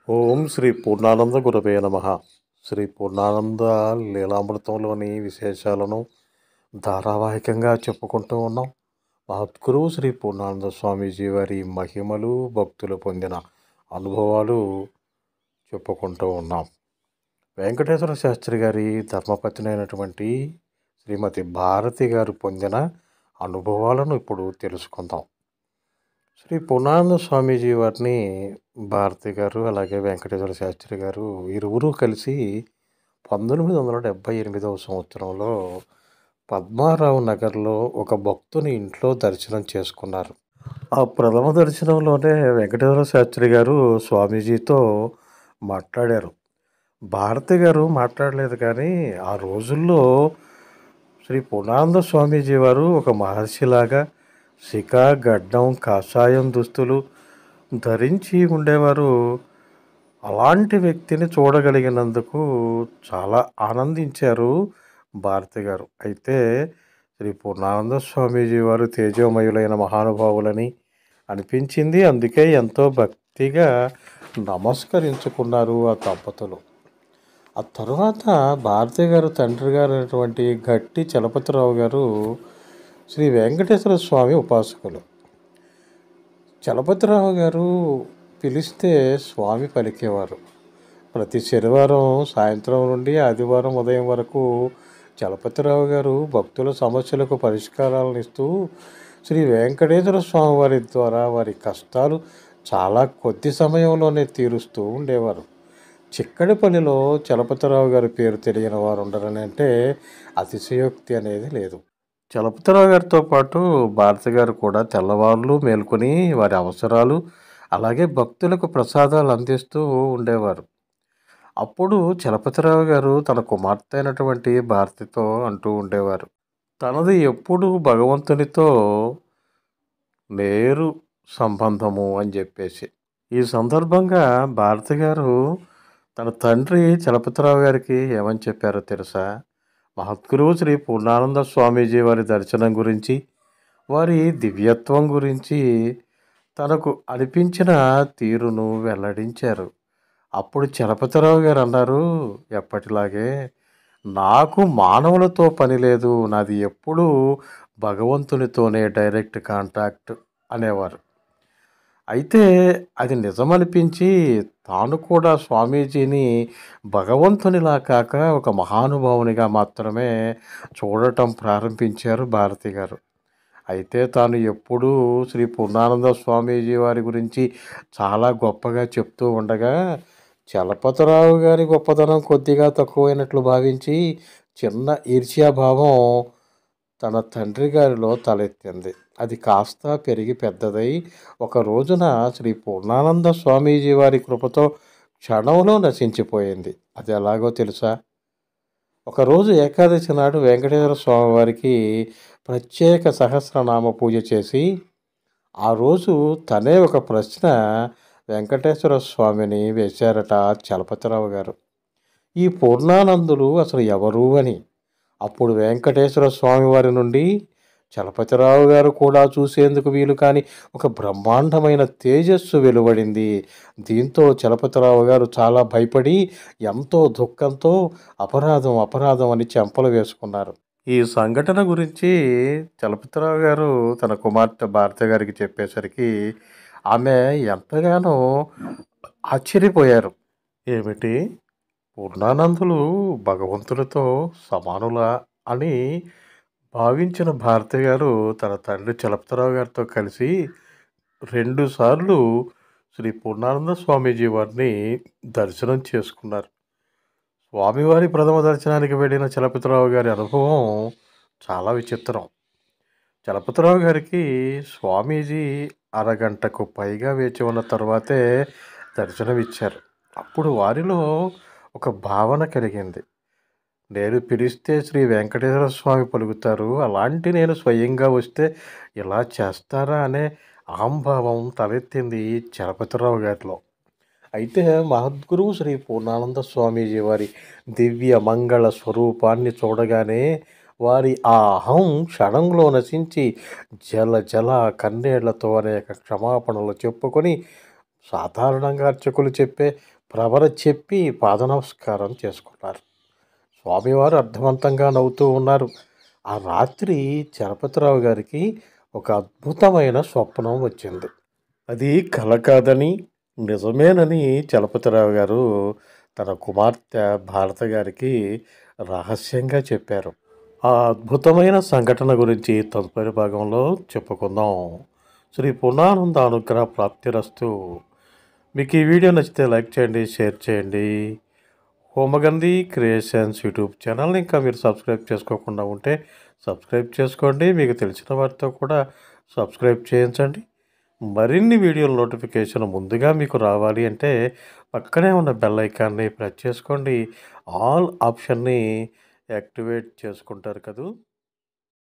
ఓం శ్రీ పూర్ణానంద గురవే నమః. శ్రీ పూర్ణానంద లీలామృతంలోని విశేషాలను ధారావాహికంగా చెప్పుకుంటూ ఉన్నాం. మహద్గురువు శ్రీ పూర్ణానంద స్వామీజీ వారి మహిమలు, భక్తులు పొందిన అనుభవాలు చెప్పుకుంటూ ఉన్నాం. వెంకటేశ్వర శాస్త్రి గారి ధర్మపత్ని అయినటువంటి శ్రీమతి భారతి గారు పొందిన అనుభవాలను ఇప్పుడు తెలుసుకుందాం. శ్రీ పూర్ణానంద స్వామీజీ వారిని భారతి గారు అలాగే వెంకటేశ్వర శాస్త్రి గారు ఇరువురు కలిసి 1978వ సంవత్సరంలో పద్మారావు నగర్లో ఒక భక్తుని ఇంట్లో దర్శనం చేసుకున్నారు. ఆ ప్రథమ దర్శనంలోనే వెంకటేశ్వర శాస్త్రి గారు స్వామీజీతో మాట్లాడారు. భారతి గారు మాట్లాడలేదు, కానీ ఆ రోజుల్లో శ్రీ పూర్ణానంద స్వామీజీ వారు ఒక మహర్షిలాగా శిఖ, గడ్డం, కాషాయం దుస్తులు ధరించి ఉండేవారు. అలాంటి వ్యక్తిని చూడగలిగినందుకు చాలా ఆనందించారు భారతి గారు. అయితే శ్రీ పూర్ణానంద స్వామీజీ వారు తేజోమయులైన మహానుభావులని అనిపించింది. అందుకే ఎంతో భక్తిగా నమస్కరించుకున్నారు ఆ దంపతులు. ఆ తర్వాత భారతి గారు తండ్రి గారు అయినటువంటి గట్టి చలపతిరావు గారు శ్రీ వెంకటేశ్వర స్వామి ఉపాసకులు. చలపతిరావు గారు పిలిస్తే స్వామి పలికేవారు. ప్రతి శనివారం సాయంత్రం నుండి ఆదివారం ఉదయం వరకు చలపతిరావు గారు భక్తుల సమస్యలకు పరిష్కారాలను ఇస్తూ శ్రీ వెంకటేశ్వర స్వామి వారి ద్వారా వారి కష్టాలు చాలా కొద్ది సమయంలోనే తీరుస్తూ ఉండేవారు. చిక్కడిపల్లిలో చలపతిరావు గారి పేరు తెలియని వారు ఉండరని అంటే అతిశయోక్తి అనేది లేదు. చలపతిరావు గారితో పాటు భారతి గారు కూడా తెల్లవారులు మేల్కొని వారి అవసరాలు అలాగే భక్తులకు ప్రసాదాలు అందిస్తూ ఉండేవారు. అప్పుడు చలపతిరావు గారు తన కుమార్తె అయినటువంటి భారతితో అంటూ ఉండేవారు, తనది ఎప్పుడు భగవంతునితో నేరు సంబంధము అని చెప్పేసి. ఈ సందర్భంగా భారతి గారు తన తండ్రి చలపతిరావు గారికి ఏమని చెప్పారో తెలుసా? మహద్గురువు శ్రీ పూర్ణానంద స్వామీజీ వారి దర్శనం గురించి, వారి దివ్యత్వం గురించి తనకు అనిపించిన తీరును వెల్లడించారు. అప్పుడు చలపతిరావు గారు అన్నారు, ఎప్పటిలాగే నాకు మానవులతో పని లేదు, నాది ఎప్పుడూ భగవంతునితోనే డైరెక్ట్ కాంటాక్ట్ అనేవారు. అయితే అది నిజమనిపించి తాను కూడా స్వామీజీని భగవంతునిలా కాక ఒక మహానుభావునిగా మాత్రమే చూడటం ప్రారంభించారు భారతి గారు. అయితే తాను ఎప్పుడూ శ్రీ పూర్ణానంద స్వామీజీ వారి గురించి చాలా గొప్పగా చెప్తూ ఉండగా చలపతిరావు గారి గొప్పతనం కొద్దిగా తక్కువైనట్లు భావించి చిన్న ఈర్ష్యాభావం తన తండ్రి గారిలో తలెత్తింది. అది కాస్త పెరిగి పెద్దదై ఒక రోజున శ్రీ పూర్ణానంద స్వామీజీ వారి కృపతో క్షణంలో నశించిపోయింది. అది ఎలాగో తెలుసా? ఒకరోజు ఏకాదశి నాడు వెంకటేశ్వర స్వామి వారికి ప్రత్యేక సహస్రనామ పూజ చేసి ఆ రోజు తనే ఒక ప్రశ్న వెంకటేశ్వర స్వామిని వేశారట చలపతిరావు గారు. ఈ పూర్ణానందులు అసలు ఎవరు అని. అప్పుడు వెంకటేశ్వర స్వామి వారి నుండి చలపతిరావు గారు కూడా చూసేందుకు వీలు కాని ఒక బ్రహ్మాండమైన తేజస్సు వెలువడింది. దీంతో చలపతిరావు గారు చాలా భయపడి ఎంతో దుఃఖంతో అపరాధం అపరాధం అని చెంపలు వేసుకున్నారు. ఈ సంఘటన గురించి చలపతిరావు గారు తన కుమార్తె భారతి గారికి చెప్పేసరికి ఆమె ఎంతగానో ఆశ్చర్యపోయారు. ఏమిటి, పూర్ణానందులు భగవంతునితో సమానులా అని భావించిన భారతి గారు తన తండ్రి చలపతిరావు గారితో కలిసి 2 సార్లు శ్రీ పూర్ణానంద స్వామీజీ వారిని దర్శనం చేసుకున్నారు. స్వామివారి ప్రథమ దర్శనానికి వెళ్ళిన చలపతిరావు గారి అనుభవం చాలా విచిత్రం. చలపతిరావు గారికి స్వామీజీ అరగంటకు పైగా వేచి ఉన్న తర్వాతే దర్శనమిచ్చారు. అప్పుడు వారిలో ఒక భావన కలిగింది. నేను పిలిస్తే శ్రీ వెంకటేశ్వర స్వామి పలుకుతారు, అలాంటి నేను స్వయంగా వస్తే ఇలా చేస్తారా అనే అహంభావం తలెత్తింది చలపతిరావు గారిలో. అయితే మహద్గురువు శ్రీ పూర్ణానంద స్వామీజీ వారి దివ్య మంగళ స్వరూపాన్ని చూడగానే వారి ఆ అహం క్షణంలో నశించి జల జల కన్నీళ్లతో అనేక క్షమాపణలు చెప్పుకొని సాధారణంగా అర్చకులు చెప్పే ప్రవర చెప్పి పాద నమస్కారం చేసుకున్నారు. స్వామివారు అర్థవంతంగా నవ్వుతూ ఉన్నారు. ఆ రాత్రి చలపతిరావు గారికి ఒక అద్భుతమైన స్వప్నం వచ్చింది. అది కల కాదని నిజమేనని చలపతిరావు గారు తన కుమార్తె భారత గారికి రహస్యంగా చెప్పారు. ఆ అద్భుతమైన సంఘటన గురించి తదుపరి భాగంలో చెప్పుకుందాం. శ్రీ పూర్ణానంద అనుగ్రహ ప్రాప్తిరస్తు. మీకు ఈ వీడియో నచ్చితే లైక్ చేయండి, షేర్ చేయండి. హోమగంధి క్రియేషన్స్ యూట్యూబ్ ఛానల్ని ఇంకా మీరు సబ్స్క్రైబ్ చేసుకోకుండా ఉంటే సబ్స్క్రైబ్ చేసుకోండి. మీకు తెలిసిన వారితో కూడా సబ్స్క్రైబ్ చేయించండి. మరిన్ని వీడియోల నోటిఫికేషన్ ముందుగా మీకు రావాలి అంటే పక్కనే ఉన్న బెల్ ఐకాన్ని ప్రెస్ చేసుకోండి. ఆల్ ఆప్షన్ని యాక్టివేట్ చేసుకుంటారు కదూ.